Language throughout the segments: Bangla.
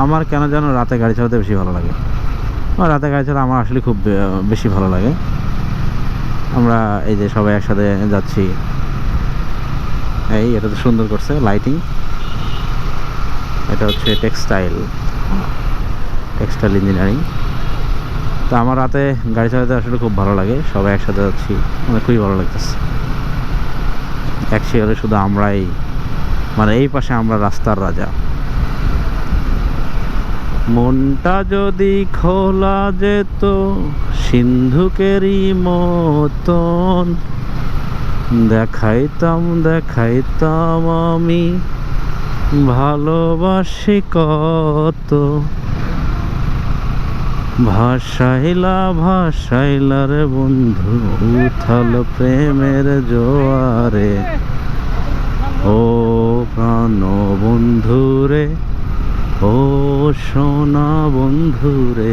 আমার কেন যেন রাতে গাড়ি চালাতে বেশি ভালো লাগে। রাতে গাড়ি চালা আমার আসলে খুব বেশি ভালো লাগে। আমরা এই যে সবাই একসাথে যাচ্ছি, এই এটা তো সুন্দর করছে লাইটিং। এটা হচ্ছে টেক্সটাইল ইঞ্জিনিয়ারিং। তো আমার রাতে গাড়ি চালাতে আসলে খুব ভালো লাগে। সবাই একসাথে যাচ্ছি, মানে খুবই ভালো লাগতেছে। অ্যাকচুয়ালি শুধু আমরাই, মানে এই পাশে আমরা রাস্তার রাজা। মনটা যদি খোলা যেত সিন্ধুকেরই মতন, দেখাইতাম আমি ভালোবাসি কত। ভাসাইলা রে বন্ধু উথাল প্রেমের জোয়ারে, ও প্রাণ বন্ধু রে, ও সোনা বন্ধু রে।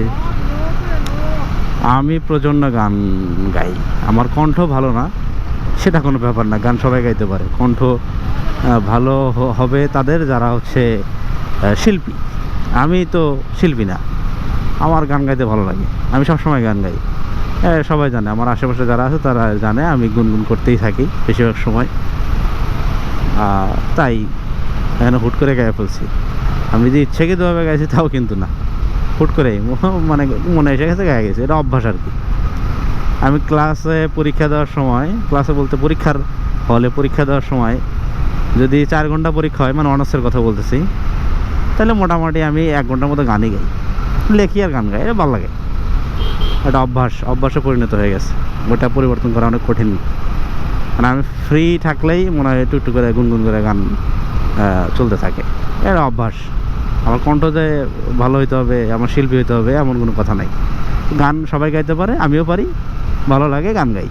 আমি প্রচণ্ড গান গাই। আমার কণ্ঠ ভালো না সেটা কোনো ব্যাপার না, গান সবাই গাইতে পারে। কণ্ঠ ভালো হবে তাদের যারা হচ্ছে শিল্পী। আমি তো শিল্পী না, আমার গান গাইতে ভালো লাগে। আমি সবসময় গান গাই, সবাই জানে, আমার আশেপাশে যারা আছে তারা জানে আমি গুনগুন করতেই থাকি বেশিরভাগ সময়। তাই এখানে হুট করে গায়ে ফেলছি। আমি যে ইচ্ছাকৃতভাবে গাইছি তাও কিন্তু না, হুট করেই মানে মনে এসে গেছে গায়ে গেছে, এটা অভ্যাস আর কি। আমি ক্লাসে পরীক্ষা দেওয়ার সময়, ক্লাসে বলতে পরীক্ষার হলে পরীক্ষা দেওয়ার সময় যদি 4 ঘন্টা পরীক্ষা হয়, মানে অনার্সের কথা বলতেছি, তাহলে মোটামুটি আমি 1 ঘন্টার মতো গানই গাই, লেখি আর গান গাই। এটা ভালো লাগে, এটা অভ্যাসে পরিণত হয়ে গেছে। ওটা পরিবর্তন করা অনেক কঠিন। মানে আমি ফ্রি থাকলেই মনে হয় একটু করে গুনগুন করে গান চলতে থাকে। এটা অভ্যাস। আমার কণ্ঠ যে ভালো হইতে হবে, আমার শিল্পী হইতে হবে এমন কোনো কথা নাই। গান সবাই গাইতে পারে, আমিও পারি, ভালো লাগে, গান গাই।